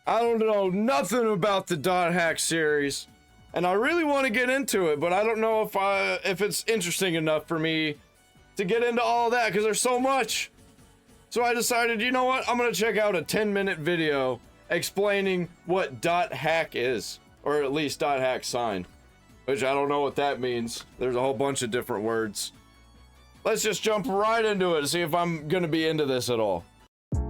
I don't know nothing about the Dot Hack series, and I really want to get into it, but I don't know if it's interesting enough for me to get into all that because there's so much. So I decided, you know what? I'm gonna check out a 10-minute video explaining what Dot Hack is, or at least Dot Hack sign, which I don't know what that means. There's a whole bunch of different words. Let's just jump right into it and see if I'm gonna be into this at all.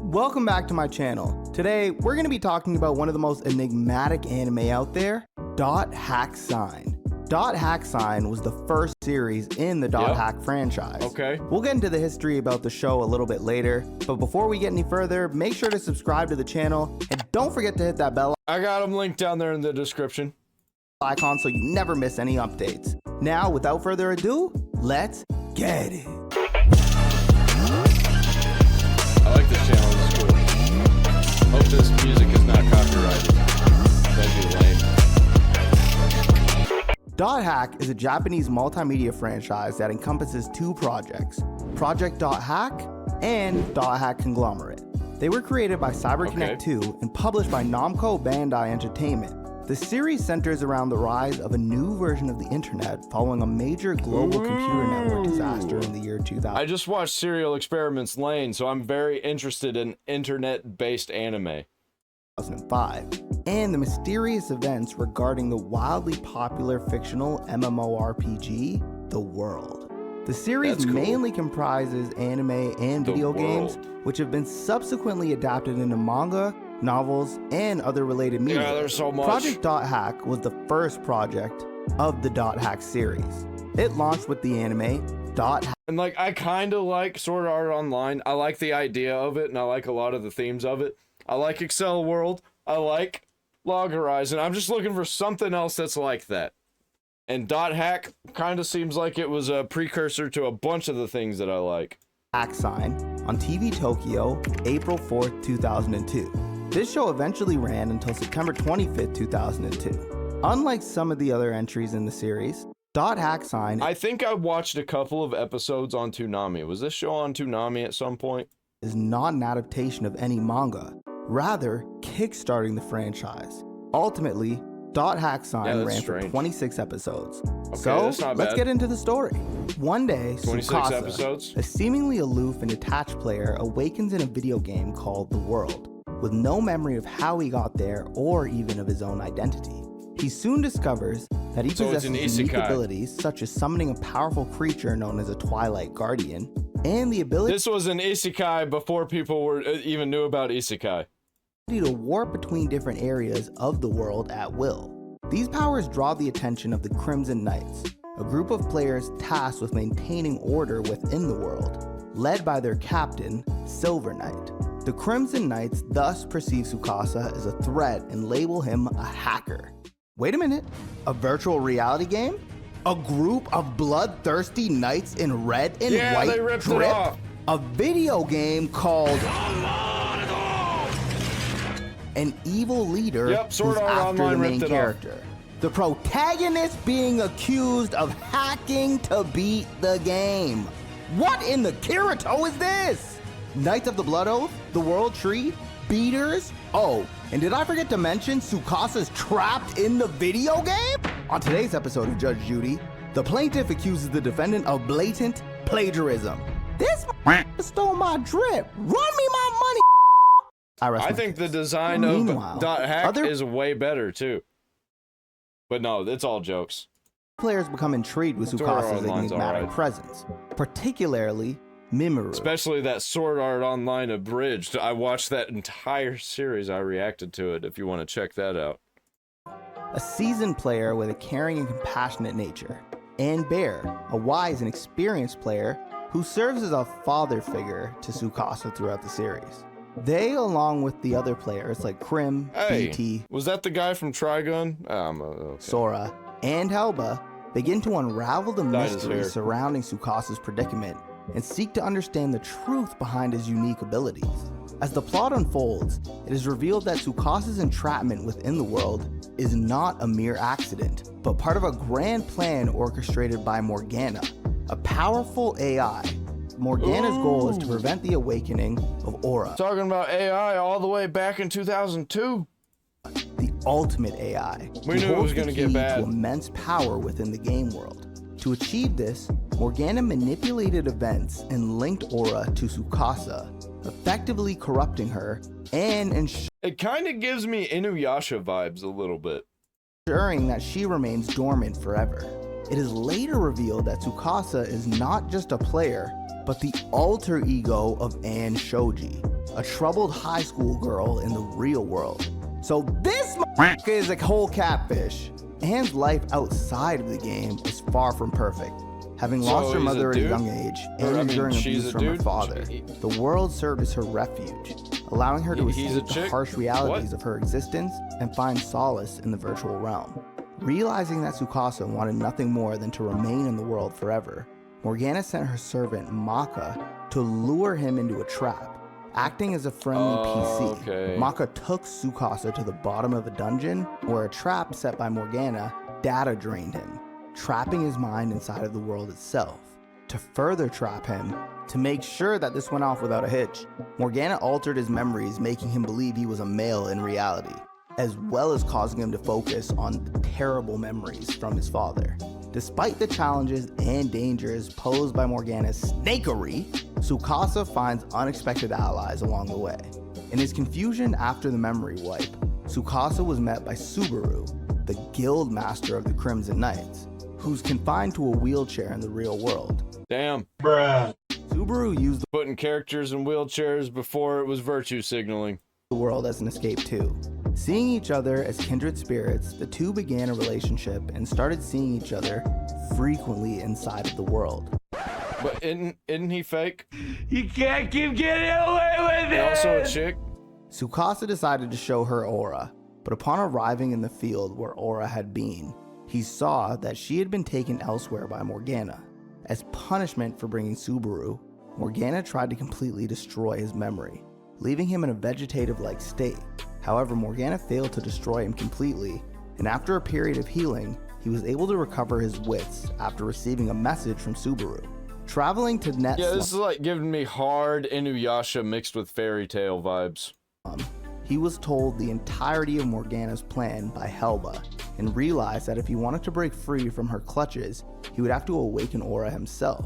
Welcome back to my channel. Today, we're going to be talking about one of the most enigmatic anime out there, Dot Hack Sign. Dot Hack Sign was the first series in the Dot Hack franchise. Okay. We'll get into the history about the show a little bit later, but before we get any further, make sure to subscribe to the channel and don't forget to hit that bell I got them linked down there in the description. icon so you never miss any updates. Now, without further ado, let's get it. I like this channel, it's cool. Hope this music is not copyrighted. That'd be lame. Dot Hack is a Japanese multimedia franchise that encompasses two projects, Project Dot Hack and Dot Hack Conglomerate. They were created by CyberConnect 2 and published by Namco Bandai Entertainment. The series centers around the rise of a new version of the internet following a major global computer network disaster in the year 2000. I just watched Serial Experiments Lane, so I'm very interested in internet-based anime. 2005, and the mysterious events regarding the wildly popular fictional MMORPG, The World. The series mainly comprises anime and video games, which have been subsequently adapted into manga, novels, and other related media. Yeah, there's so much. Project Dot Hack was the first project of the Dot Hack series. It launched with the anime Dot Hack. And like, I kind of like Sword Art Online. I like the idea of it, and I like a lot of the themes of it. I like Excel World. I like Log Horizon. I'm just looking for something else that's like that. And Dot Hack kind of seems like it was a precursor to a bunch of the things that I like. Hack Sign on TV Tokyo, April 4th, 2002. This show eventually ran until September 25th, 2002. Unlike some of the other entries in the series, Dot Hack Sign I think I watched a couple of episodes on Toonami. Was this show on Toonami at some point? is not an adaptation of any manga, rather kickstarting the franchise. Ultimately, Dot Hack Sign ran for 26 episodes. So, let's get into the story. One day, 26 Tsukasa, episodes? a seemingly aloof and detached player, awakens in a video game called The World, with no memory of how he got there or even of his own identity. He soon discovers that he possesses unique abilities such as summoning a powerful creature known as a Twilight Guardian, and the ability This was an isekai before people were even knew about isekai. to warp between different areas of the world at will. These powers draw the attention of the Crimson Knights, a group of players tasked with maintaining order within the world, led by their captain, Silver Knight. The Crimson Knights thus perceive Tsukasa as a threat and label him a hacker. Wait a minute, a virtual reality game? A group of bloodthirsty knights in red and white they ripped it off. a video game called an evil leader who's after the main character. The protagonist being accused of hacking to beat the game. What in the Kirito is this? Knights of the Blood Oath, the World Tree, beaters? Oh, and did I forget to mention Tsukasa's trapped in the video game? On today's episode of Judge Judy, the plaintiff accuses the defendant of blatant plagiarism. This stole my drip. Run me my money. I think the design of Dot Hack is way better too. But no, it's all jokes. Players become intrigued with Tsukasa's enigmatic presence, particularly Mimaru. Especially that Sword Art Online abridged. I watched that entire series. I reacted to it if you want to check that out. A seasoned player with a caring and compassionate nature. And Bear, a wise and experienced player who serves as a father figure to Tsukasa throughout the series. They, along with the other players like Krim, BT, was that the guy from Trigun? Sora, and Helba, begin to unravel the mysteries surrounding Tsukasa's predicament and seek to understand the truth behind his unique abilities. As the plot unfolds, it is revealed that Tsukasa's entrapment within the world is not a mere accident, but part of a grand plan orchestrated by Morgana, a powerful AI. Morgana's goal is to prevent the awakening of Aura. Talking about AI all the way back in 2002. ultimate AI. We knew it was going to get bad. To immense power within the game world. To achieve this, Morgana manipulated events and linked Aura to Tsukasa, effectively corrupting her and it kind of gives me Inuyasha vibes a little bit. Ensuring that she remains dormant forever. It is later revealed that Tsukasa is not just a player, but the alter ego of Anne Shoji, a troubled high school girl in the real world. So this is a whole catfish. Anne's life outside of the game is far from perfect. Having lost her mother at a young age and enduring abuse from her father, the world served as her refuge, allowing her to escape the harsh realities of her existence and find solace in the virtual realm. Realizing that Tsukasa wanted nothing more than to remain in the world forever, Morgana sent her servant Maka to lure him into a trap. Acting as a friendly PC, Maka took Tsukasa to the bottom of a dungeon where a trap set by Morgana data drained him, trapping his mind inside of the world itself. To further trap him, to make sure that this went off without a hitch, Morgana altered his memories, making him believe he was a male in reality, as well as causing him to focus on the terrible memories from his father. Despite the challenges and dangers posed by Morgana's snakery, Tsukasa finds unexpected allies along the way. In his confusion after the memory wipe, Tsukasa was met by Subaru, the guild master of the Crimson Knights, who's confined to a wheelchair in the real world. Damn. Bruh. Subaru used putting characters in wheelchairs before it was virtue signaling. The world as an escape too. Seeing each other as kindred spirits, the two began a relationship and started seeing each other frequently inside of the world. But isn't he fake? You can't keep getting away with it! Also a chick? Tsukasa decided to show her Aura, but upon arriving in the field where Aura had been, he saw that she had been taken elsewhere by Morgana. As punishment for bringing Subaru, Morgana tried to completely destroy his memory, leaving him in a vegetative-like state. However, Morgana failed to destroy him completely, and after a period of healing, he was able to recover his wits after receiving a message from Subaru. Traveling to Net. Yeah, this is like giving me hard Inuyasha mixed with fairy tale vibes. He was told the entirety of Morgana's plan by Helba, and realized that if he wanted to break free from her clutches, he would have to awaken Aura himself.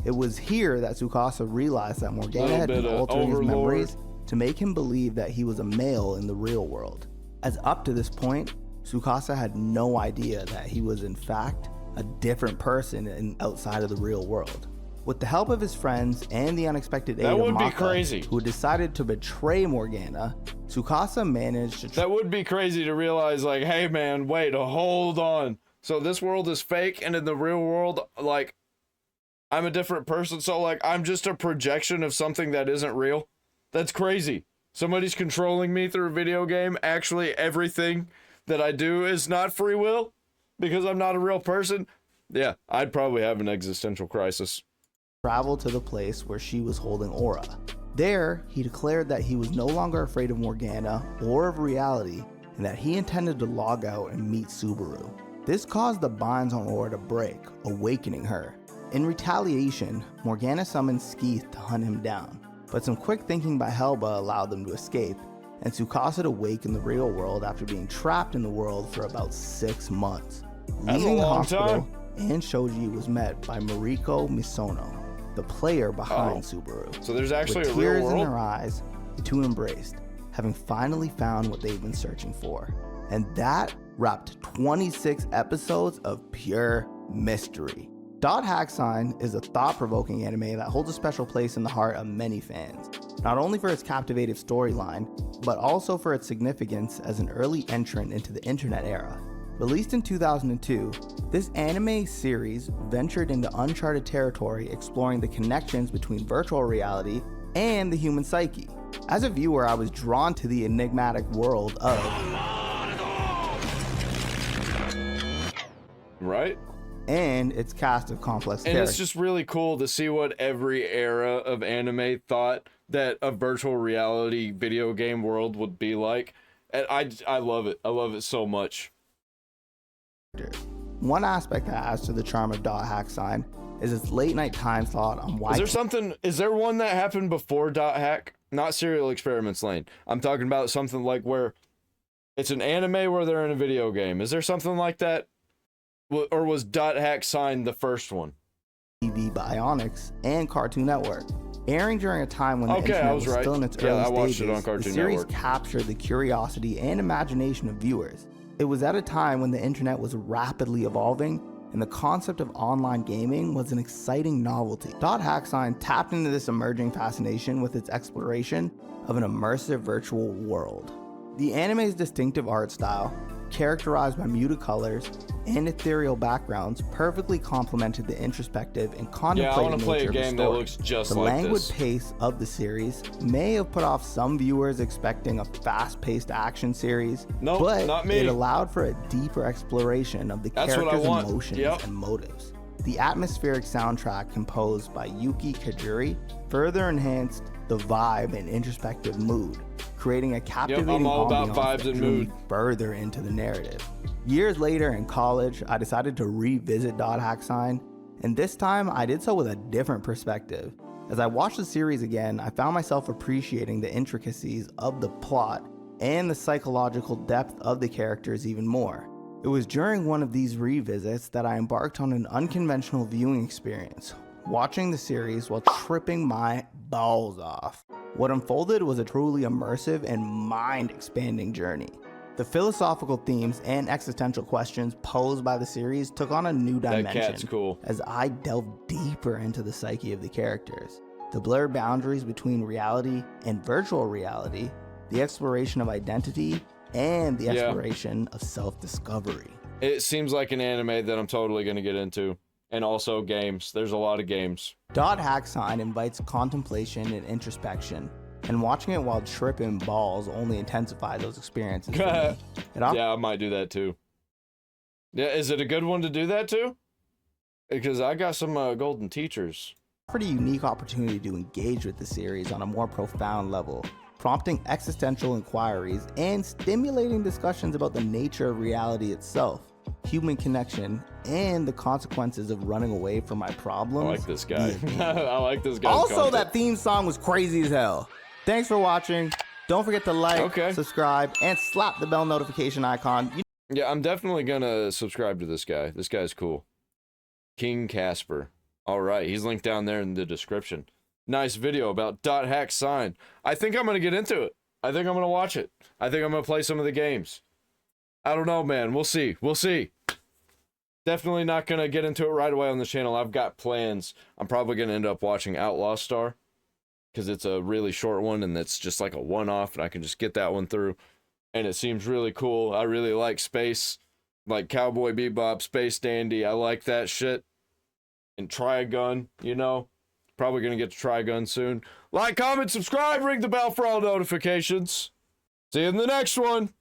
It was here that Tsukasa realized that Morgana had been altering his memories to make him believe that he was a male in the real world. As up to this point, Tsukasa had no idea that he was in fact a different person outside of the real world. With the help of his friends and the unexpected aid of Maka, who decided to betray Morgana, Tsukasa managed to... That would be crazy to realize, like, hey man, wait, hold on. So this world is fake, and in the real world, like, I'm a different person, so like, I'm just a projection of something that isn't real? That's crazy. Somebody's controlling me through a video game. Actually, everything that I do is not free will because I'm not a real person. Yeah, I'd probably have an existential crisis. Traveled to the place where she was holding Aura. There, he declared that he was no longer afraid of Morgana or of reality, and that he intended to log out and meet Subaru. This caused the binds on Aura to break, awakening her. In retaliation, Morgana summoned Skeeth to hunt him down, but some quick thinking by Helba allowed them to escape, and Tsukasa to wake in the real world after being trapped in the world for about 6 months. Leaving the hospital, Anne Shoji was met by Mariko Misono, the player behind Subaru. So there's actually with a real world? tears in her eyes, the two embraced, having finally found what they've been searching for. And that wrapped 26 episodes of pure mystery. .hack is a thought-provoking anime that holds a special place in the heart of many fans, not only for its captivating storyline, but also for its significance as an early entrant into the internet era. Released in 2002, this anime series ventured into uncharted territory, exploring the connections between virtual reality and the human psyche. As a viewer, I was drawn to the enigmatic world of... Right? And its cast of complex characters. And it's just really cool to see what every era of anime thought that a virtual reality video game world would be like. And I love it. I love it so much. One aspect that adds to the charm of .hack is its late night time slot on YT. Is there one that happened before .hack? Not Serial Experiments Lane. I'm talking about something like where It's an anime where they're in a video game. Is there something like that? Or was Dot Hack Sign the first one? TV by Onyx and Cartoon Network. Airing during a time when the internet was right. still in its I early watched stages, it on Cartoon the series Network. captured the curiosity and imagination of viewers. It was at a time when the internet was rapidly evolving, and the concept of online gaming was an exciting novelty. Dot Hack Sign tapped into this emerging fascination with its exploration of an immersive virtual world. The anime's distinctive art style, characterized by muted colors and ethereal backgrounds, perfectly complemented the introspective and contemplative nature of the story. That looks just the like languid this. pace of the series may have put off some viewers expecting a fast-paced action series, but not me. it allowed for a deeper exploration of the characters' emotions and motives. The atmospheric soundtrack composed by Yuki Kajuri further enhanced the vibe and introspective mood, creating a captivating ambiance that drew me further into the narrative. Years later in college, I decided to revisit Dot Hack Sign, and this time I did so with a different perspective. As I watched the series again, I found myself appreciating the intricacies of the plot and the psychological depth of the characters even more. It was during one of these revisits that I embarked on an unconventional viewing experience, watching the series while tripping my balls off. What unfolded was a truly immersive and mind-expanding journey. The philosophical themes and existential questions posed by the series took on a new dimension as I delved deeper into the psyche of the characters. The blurred boundaries between reality and virtual reality, the exploration of identity, and the exploration of self-discovery. It seems like an anime that I'm totally going to get into. And also games. There's a lot of games. Dot Hack Sign invites contemplation and introspection, and watching it while tripping balls only intensifies those experiences for me. Yeah, I might do that too. Yeah, is it a good one to do that too? Because I got some golden teachers. Pretty unique opportunity to engage with the series on a more profound level, prompting existential inquiries and stimulating discussions about the nature of reality itself, human connection, and the consequences of running away from my problems. I like this guy. I like this guy. Also, that theme song was crazy as hell. Thanks for watching. Don't forget to like, subscribe, and slap the bell notification icon. Yeah, I'm definitely gonna subscribe to this guy. This guy's cool. King Casper. All right, he's linked down there in the description. Nice video about Dot Hack Sign. I think I'm gonna get into it. I think I'm gonna watch it. I think I'm gonna play some of the games. I don't know, man. We'll see. We'll see. Definitely not gonna get into it right away on the channel. I've got plans. I'm probably gonna end up watching Outlaw Star, because it's a really short one and it's just like a one-off and I can just get that one through. And it seems really cool. I really like space, like Cowboy Bebop, Space Dandy. I like that shit. And Trigun, you know. Probably gonna get to Trigun soon. Like, comment, subscribe, ring the bell for all notifications. See you in the next one.